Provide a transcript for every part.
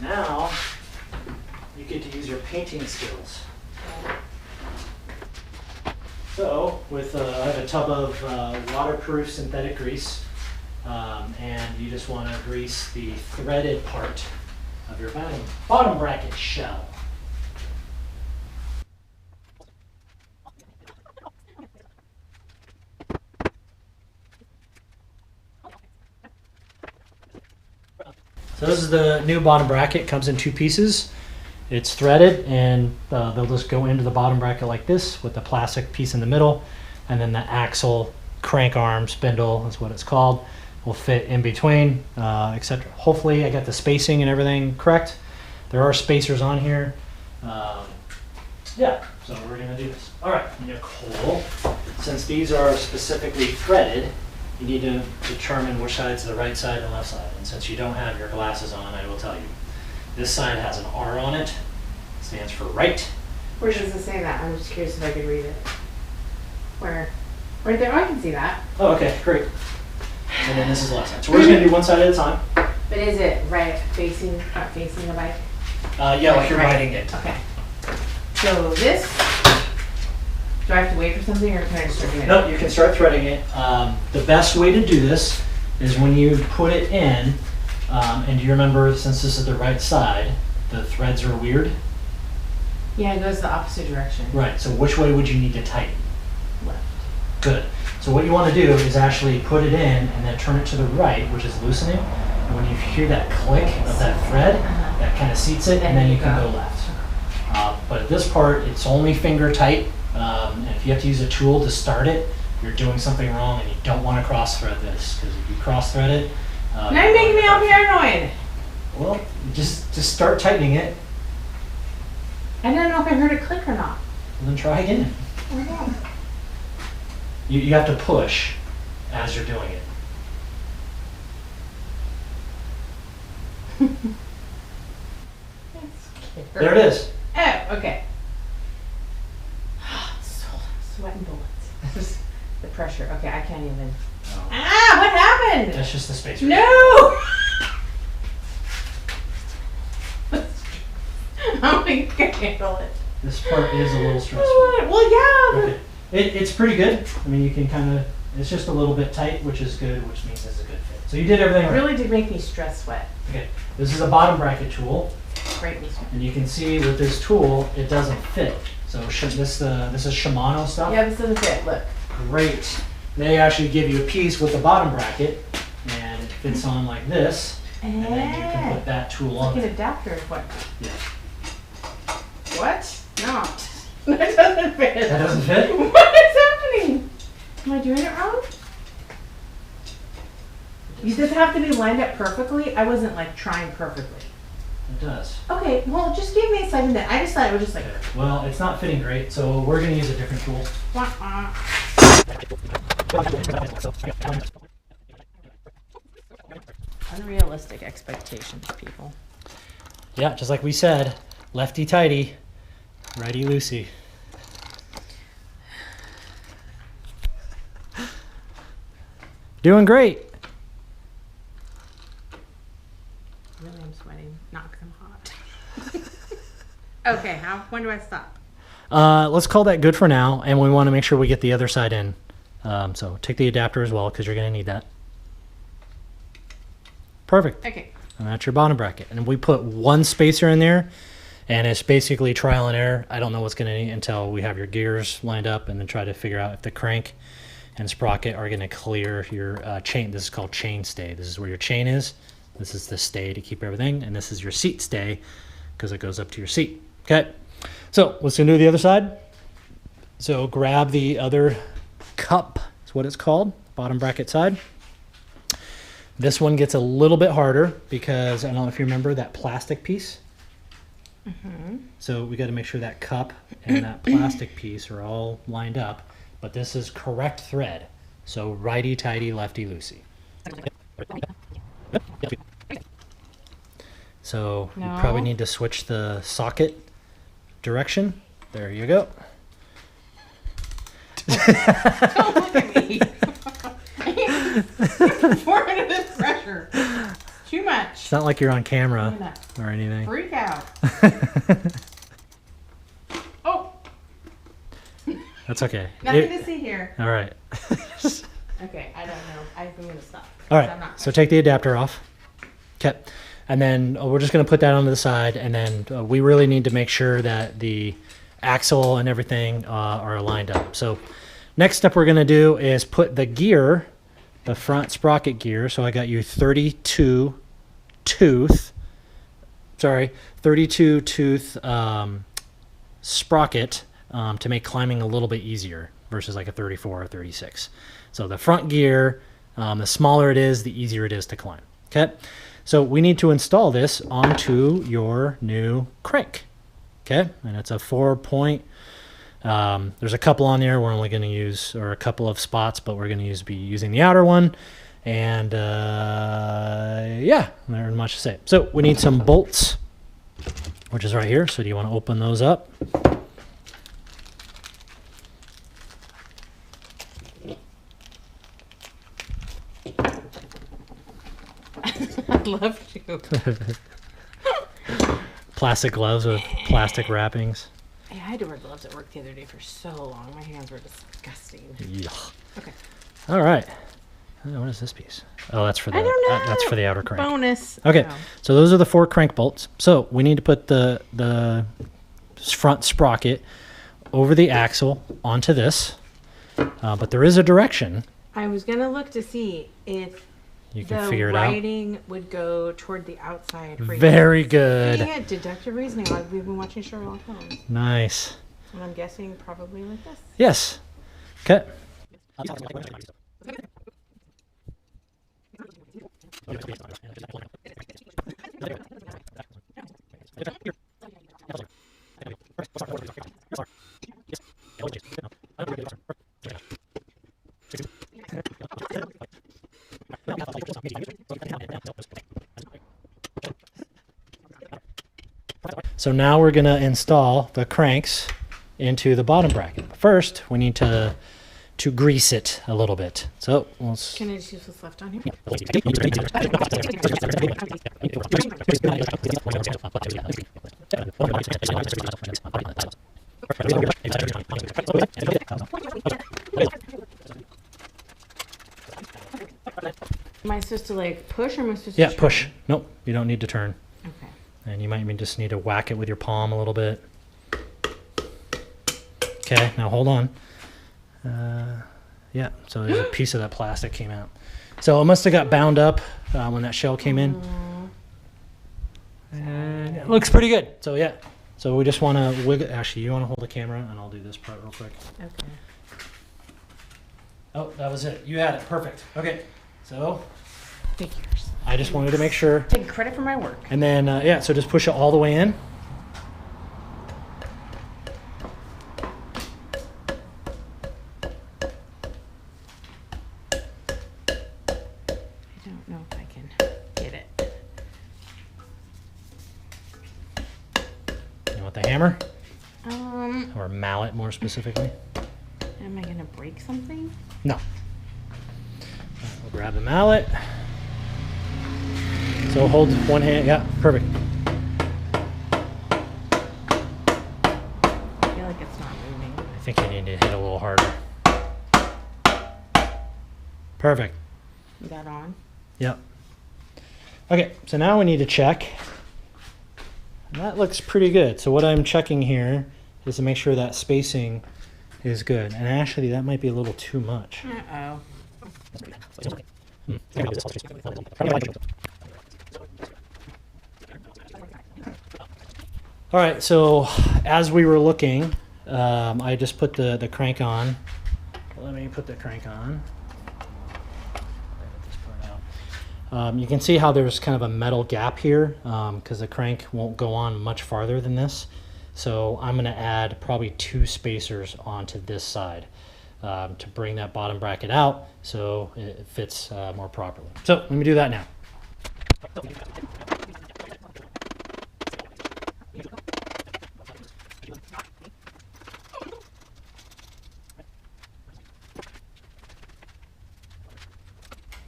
Now you get to use your painting skills. So with I have a tub of waterproof synthetic grease, and you just want to grease the threaded part of your bottom bracket shell. So this is the new bottom bracket. Comes in 2 pieces. It's threaded, and they'll just go into the bottom bracket like this with the plastic piece in the middle, and then the axle, crank arm, spindle is what it's called, will fit in between, etc. Hopefully I got the spacing and everything correct. There are spacers on here. Yeah, so we're gonna do this. All right, Nicole, since these are specifically threaded, you need to determine which side's the right side and left side. And since you don't have your glasses on, I will tell you. This side has an R on it. It stands for right. Where does it say that? I'm just curious if I could read it. Where? Right there. Oh, I can see that. Oh, okay, great. And then this is the left side. So we're just gonna do one side at a time. But is it right facing the bike? Yeah, like you're riding it. Okay. So this, do I have to wait for something, or can I just start doing it? No, you can start threading it. The best way to do this is when you put it in, and do you remember, since this is the right side, the threads are weird? Yeah, it goes the opposite direction. Right, so which way would you need to tighten? Left. Good. So what you want to do is actually put it in and then turn it to the right, which is loosening. And when you hear that click of that thread, that kind of seats it, and then you can go left. But at this part, it's only finger tight. And if you have to use a tool to start it, you're doing something wrong, and you don't want to cross thread this, because if you cross thread it, now you're making me all paranoid. Well, just start tightening it. I don't know if I heard it click or not. And then try again. Oh my God. You have to push as you're doing it. There it is. Oh, okay. So sweating bullets. The pressure. Okay, I can't even. Oh. Ah, what happened? That's just the spacer. No! How am I gonna handle it? This part is a little stressful. Well, yeah. Okay. It's pretty good. I mean, you can kind of, it's just a little bit tight, which is good, which means it's a good fit. So you did everything It right. really did make me stress sweat. Okay. This is a bottom bracket tool. Great me sweat. And you can see with this tool, it doesn't fit. So this is Shimano stuff. Yeah, this doesn't fit. Look. Great. They actually give you a piece with the bottom bracket, and it fits on like this, and then you can put that tool on. It's like an adapter or what? Yeah. What? No. That doesn't fit. That doesn't fit? What is happening? Am I doing it wrong? You just have to be lined up perfectly. I wasn't like trying perfectly. It does. Okay, well, just give me a second. I just thought it was just like. Okay. Well, it's not fitting great, so we're going to use a different tool. Unrealistic expectations, people. Yeah, just like we said, lefty tighty, righty loosey. Doing great. Really, I'm sweating. Not because I'm hot. Okay, when do I stop? Let's call that good for now, and we want to make sure we get the other side in. So take the adapter as well, because you're going to need that. Perfect. Okay. And that's your bottom bracket. And we put one spacer in there, and it's basically trial and error. I don't know what's going to need until we have your gears lined up, and then try to figure out if the crank and sprocket are going to clear your chain. This is called chain stay. This is where your chain is. This is the stay to keep everything, and this is your seat stay, because it goes up to your seat. Okay. So let's do the other side. So grab the other cup, is what it's called, bottom bracket side. This one gets a little bit harder because I don't know if you remember that plastic piece. Mm-hmm. So we got to make sure that cup and that plastic piece are all lined up. But this is correct thread. So righty tighty, lefty loosey. So you probably need to switch the socket direction. There you go. Don't look at me. Pour into this pressure. Too much. It's not like you're on camera I'm gonna or anything. freak out. Oh, That's okay. nothing to see here. All right. Okay, I don't know. I'm gonna stop. All I'm right. not So take the adapter off. Okay. And then we're just going to put that onto the side. And then we really need to make sure that the axle and everything are lined up. So next step we're going to do is put the gear, the front sprocket gear. So I got you 32 tooth sprocket to make climbing a little bit easier versus like a 34 or 36. So the front gear, the smaller it is, the easier it is to climb. Okay, so we need to install this onto your new crank. Okay, and it's a 4-point. There's a couple on there. We're only going to use, or a couple of spots, but we're going to be using the outer one. And yeah, there's much to say. So we need some bolts, which is right here. So do you want to open those up? I'd love to. Plastic gloves with plastic wrappings. I had to wear gloves at work the other day for so long. My hands were disgusting. Yuck. Okay. All right. What is this piece? Oh, that's for the I don't know. that's for the outer crank. Bonus. Okay, Oh. so those are the 4 crank bolts. So we need to put the front sprocket over the axle onto this, but there is a direction. I was gonna look to see if You can the figure it out. writing would go toward the outside. For you. Very good. Yeah, deductive reasoning. Like we've been watching Sherlock Holmes, Nice. and I'm guessing probably like this. Yes. Okay. So now we're going to install the cranks into the bottom bracket. First, we need to grease it a little bit. So let's Can I just use what's left on here? Am I supposed to like push or am I supposed to? yeah, turn? push. Nope, you don't need to turn. Okay. And you might even just need to whack it with your palm a little bit. Okay, now hold on. Yeah, so there's a piece of that plastic came out. So it must have got bound up when that shell came in. And it looks pretty good. So yeah, so we just want to wiggle. Actually, you want to hold the camera and I'll do this part real quick. Okay. Oh, that was it. You had it. Perfect. Okay, so Figures. I just wanted to make sure. Take credit for my work. And then, yeah, so just push it all the way in. I don't know if I can get it. You want the hammer? Um, Or mallet, more specifically? am I gonna break something? No. We'll grab the mallet. So hold one hand. Yeah, perfect. I feel like it's not moving. I think you need to hit a little harder. Perfect. Is that on? Yep. Okay, so now we need to check. And that looks pretty good. So what I'm checking here is to make sure that spacing is good. And actually, that might be a little too much. Uh-oh. All right, so as we were looking, I just put the crank on. Let me put the crank on. You can see how there's kind of a metal gap here because the crank won't go on much farther than this. So I'm going to add probably 2 spacers onto this side to bring that bottom bracket out so it fits more properly. So let me do that now.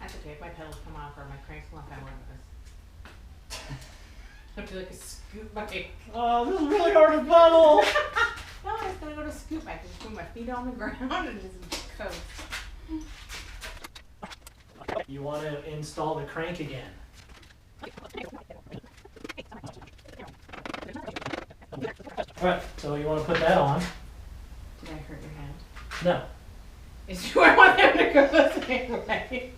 That's okay. If my pedals come off or my cranks come off, I won't notice. I feel like a scoop bike. Oh, this is really hard to pedal. No, I was gonna go to scoop bike. Just put my feet on the ground and just coast. You want to install the crank again. Alright, so you want to put that on. Did I hurt your hand? No. Do I want them to go the same way?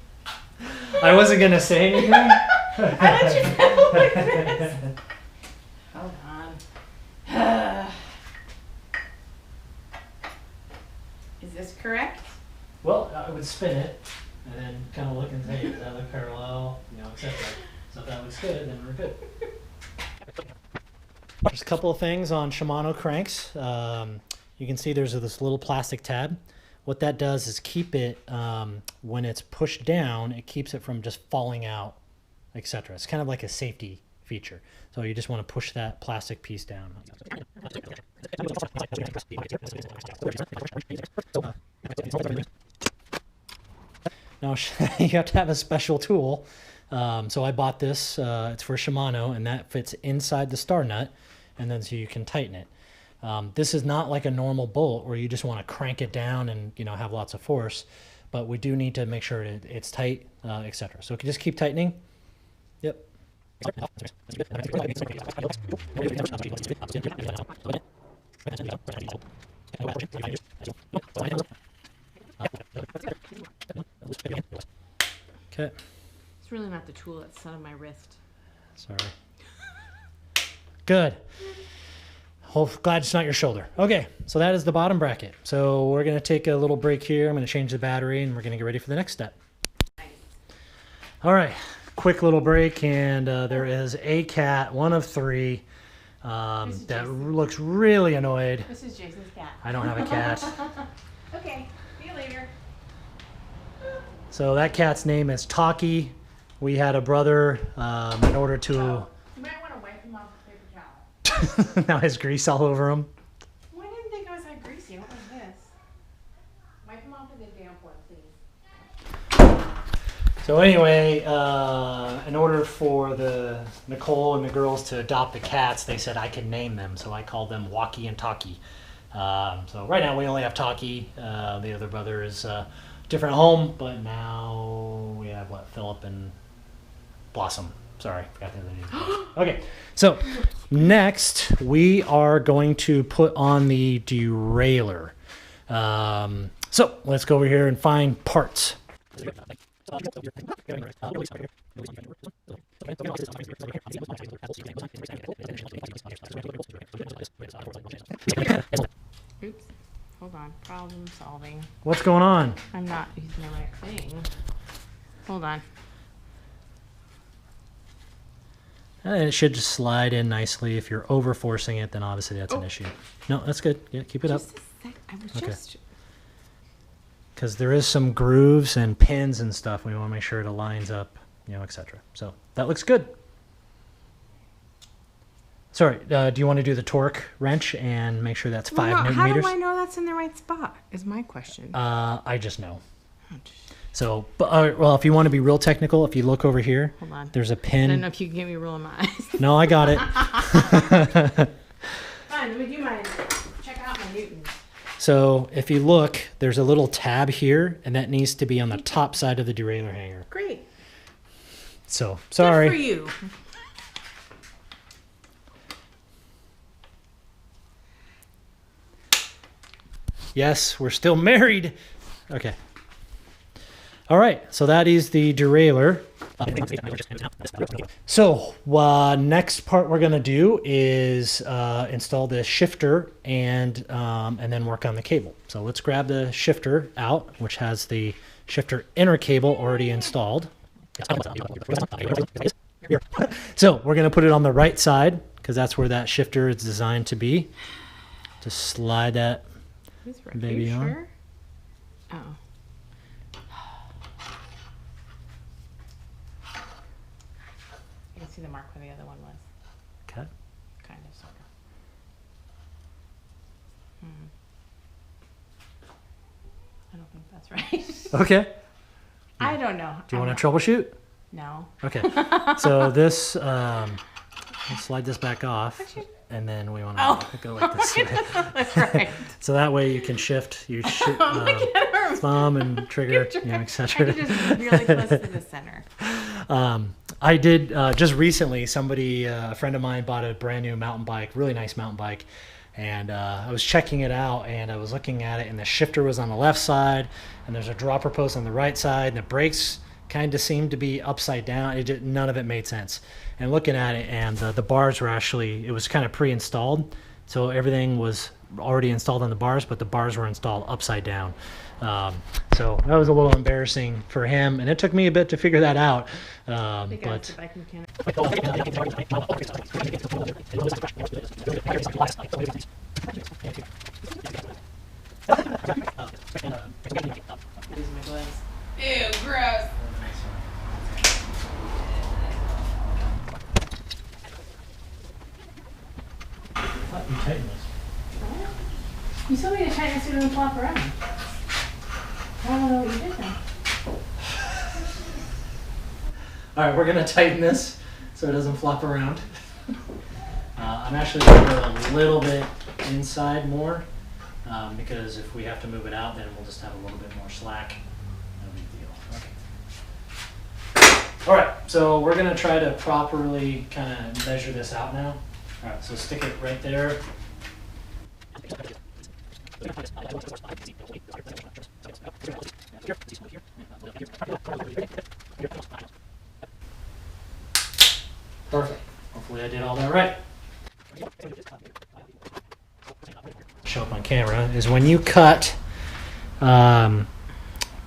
I wasn't going to say anything. How did you pedal like this? Hold on. Is this correct? Well, I would spin it and then kind of look and say, does that look parallel? You know, etc. So if that looks good, then we're good. There's a couple of things on Shimano Cranks. You can see there's this little plastic tab. What that does is keep it, when it's pushed down, it keeps it from just falling out, etc. It's kind of like a safety feature. So you just want to push that plastic piece down. Now you have to have a special tool. So I bought this, it's for Shimano, and that fits inside the star nut, and then so you can tighten it. This is not like a normal bolt where you just want to crank it down and have lots of force, but we do need to make sure it's tight, etc. So you can just keep tightening. Yep. Okay. It's really not the tool that's on my wrist. Sorry. Good. Glad it's not your shoulder. Okay, so that is the bottom bracket. So we're going to take a little break here. I'm going to change the battery, and we're going to get ready for the next step. All right, quick little break, and there is a cat, one of three, that looks really annoyed. This is Jason's cat. I don't have a cat. Okay, see you later. So that cat's name is Taki. We had a brother in order to... You might want to wipe him off with paper towel. Now has grease all over him. Well, I didn't think it was that greasy. What was this? Wipe him off with a damp one, please. So anyway, in order for the Nicole and the girls to adopt the cats, they said I could name them, so I called them Walkie and Taki. So right now we only have Taki. The other brother is different home, but now we have Philip and Blossom. Sorry, forgot the other name. Okay, so next we are going to put on the derailleur. So let's go over here and find parts. Oops. Hold on. Problem solving. What's going on? I'm not using the right thing. Hold on. And it should just slide in nicely. If you're over forcing it, then obviously that's an issue. No, that's good. Yeah, keep it up. Just a sec. I was Okay. just... Because there is some grooves and pins and stuff. We want to make sure it aligns up, etc. So that looks good. Sorry, do you want to do the torque wrench and make sure that's 5 Newton how meters? do I know that's in the right spot? Is my question. I just know. Oh, So, well, if you want to be real technical, if you look over here, hold on. there's a I don't pin. know if you can get me rolling my eyes. No, I got it. Fine, would you mind? Check out my Newtons. So if you look, there's a little tab here, and that needs to be on the top side of the derailleur hanger. Great. So, sorry. Good for you. Yes, we're still married. Okay. All right, so that is the derailleur. So next part we're going to do is install the shifter and then work on the cable. So let's grab the shifter out, which has the shifter inner cable already installed. So we're going to put it on the right side because that's where that shifter is designed to be. Just slide that baby on. Sure? Oh. You can see the mark where the other one was. Okay. Kind of, sort of. I don't think that's right. Okay. I don't know. Do you want to troubleshoot? No. Okay. So this we'll slide this back off, and then we want to Oh. go like this. That's right. So that way you can shift your Look at her. thumb and trigger, Good you know, I etc. could just really close to the center. I did just recently. Somebody, a friend of mine, bought a brand new mountain bike, really nice mountain bike, and I was checking it out, and I was looking at it, and the shifter was on the left side, and there's a dropper post on the right side, and the brakes kind of seemed to be upside down. None of it made sense. And looking at it, and the bars were actually, it was kind of pre-installed, so everything was already installed on the bars, but the bars were installed upside down. So that was a little embarrassing for him, and it took me a bit to figure that out. But The bike mechanic. These are my gloves. Ew, gross. you tighten this. You told me to tighten it so it doesn't flop around. I don't know what you did then. All right, we're gonna tighten this so it doesn't flop around. I'm actually gonna go a little bit inside more because if we have to move it out, then we'll just have a little bit more slack. No big deal. Okay. All right, so we're gonna try to properly kind of measure this out now. All right, so stick it right there. Perfect. Hopefully I did all that right. Show up on camera is when you cut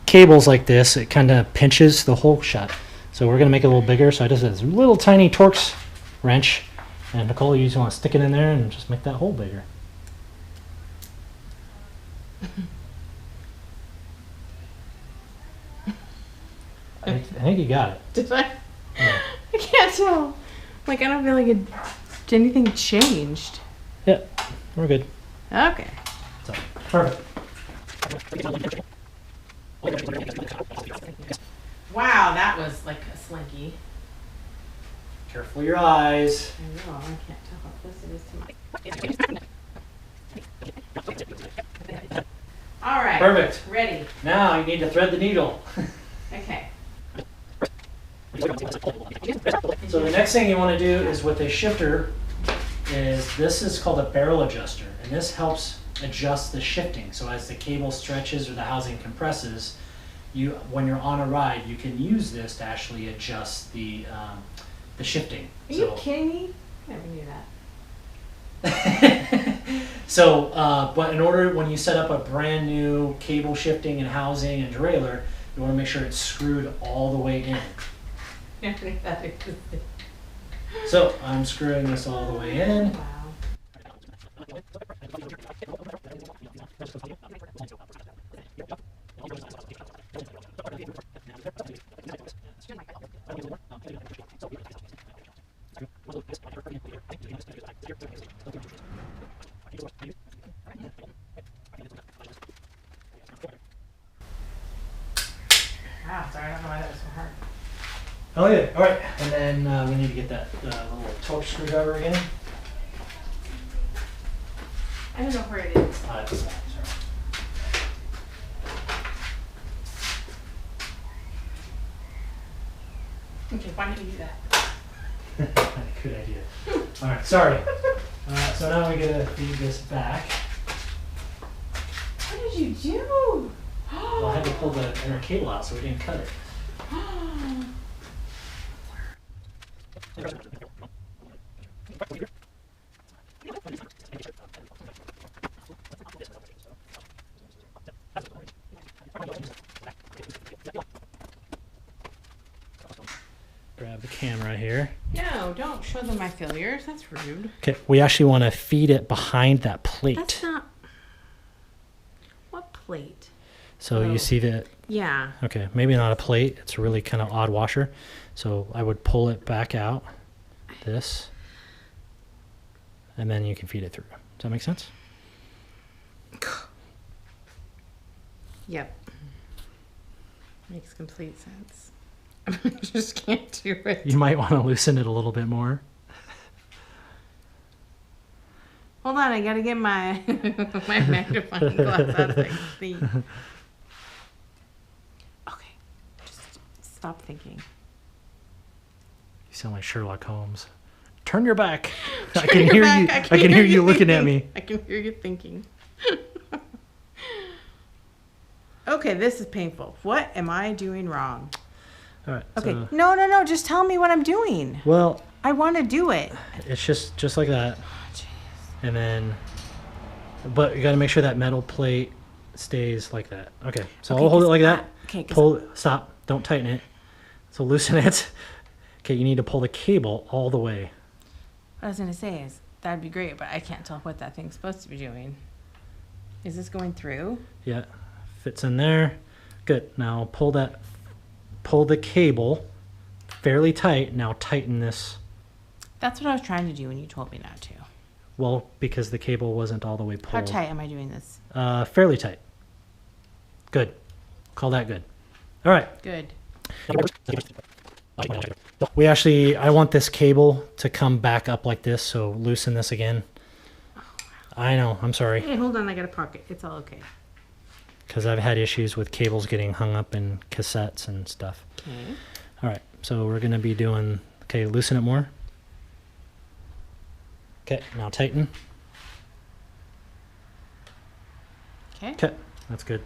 cables like this, it kind of pinches the hole shut. So we're going to make it a little bigger. So I just have this little tiny Torx wrench. And Nicole, you just want to stick it in there and just make that hole bigger. I think you got it. Did I? Yeah. I can't tell. Like, I don't feel like anything changed. Yeah, we're good. Okay. So, perfect. Wow, that was like a slinky. Careful your eyes. I know, I can't tell how close it is to my... All right. Perfect. Ready. Now you need to thread the needle. Okay. So the next thing you want to do is with a shifter this is called a barrel adjuster, and this helps adjust the shifting. So as the cable stretches or the housing compresses, when you're on a ride, you can use this to actually adjust the shifting. Are you kidding me? I never knew that. So, but in order, when you set up a brand new cable shifting and housing and derailleur, you want to make sure it's screwed all the way in. Never knew that existed. So I'm screwing this all the way in. Wow. Wow, sorry, I don't know why that was so hard. Oh yeah, all right. And then we need to get that little torque screwdriver again. I don't know where it is. It's that, sorry. Okay, why don't you do that? Good idea. All right, sorry. So now we gotta feed this back. What did you do? Well, I had to pull the inner cable out so we didn't cut it. Grab the camera here. No, don't show them my failures. That's rude. Okay, we actually want to feed it behind that plate. That's not... What plate? So Oh. you see that? Yeah. Okay, maybe not a plate. It's a really kind of odd washer. So I would pull it back out, this, and then you can feed it through. Does that make sense? Yep. Makes complete sense. I just can't do it. You might want to loosen it a little bit more. Hold on, I gotta get my my magnifying glass out so I can see. Okay, just stop thinking. You sound like Sherlock Holmes. Turn your back. Turn I can your hear back. you. I can hear you looking at thinking. me. I can hear you thinking. Okay, this is painful. What am I doing wrong? All right. Okay, So, no. Just tell me what I'm doing. well, I want to do it. it's just like that, and then, but you got to make sure that metal plate stays like that. Okay. So Okay, I'll hold it 'cause like that. Okay, 'cause Pull. Stop. Don't tighten it. So loosen it. Okay. You need to pull the cable all the way. what I was gonna say is that'd be great, but I can't tell what that thing's supposed to be doing. Is this going through? Yeah. Fits in there. Good. Now pull the cable fairly tight. Now tighten this. That's what I was trying to do when you told me not to. Well, because the cable wasn't all the way How pulled. tight am I doing this? Fairly tight. Good. Call that good. All right. Good. I want this cable to come back up like this, so loosen this again. I know, I'm sorry. Hey, hold on, I got a pocket. It's all okay. Because I've had issues with cables getting hung up in cassettes and stuff. Okay. All right, so we're going to be doing, okay, loosen it more. Okay, now tighten. Okay. Okay, that's good.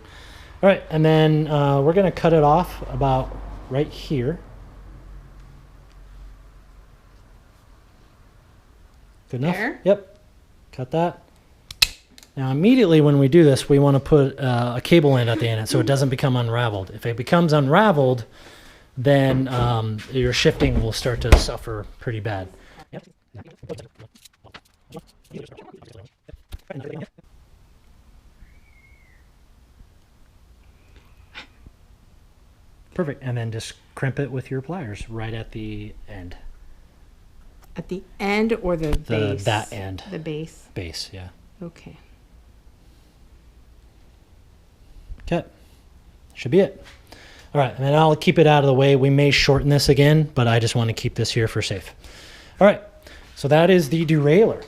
All right, and then we're going to cut it off about right here. Good enough? There? Yep. Cut that. Now, immediately when we do this, we want to put a cable end at the end so it doesn't become unraveled. If it becomes unraveled, then your shifting will start to suffer pretty bad. Perfect. And then just crimp it with your pliers right at the end. At the end or the base? That end. The base. Base, yeah. Okay. Okay. Should be it. All right, and then I'll keep it out of the way. We may shorten this again, but I just want to keep this here for safe. All right, so that is the derailleur.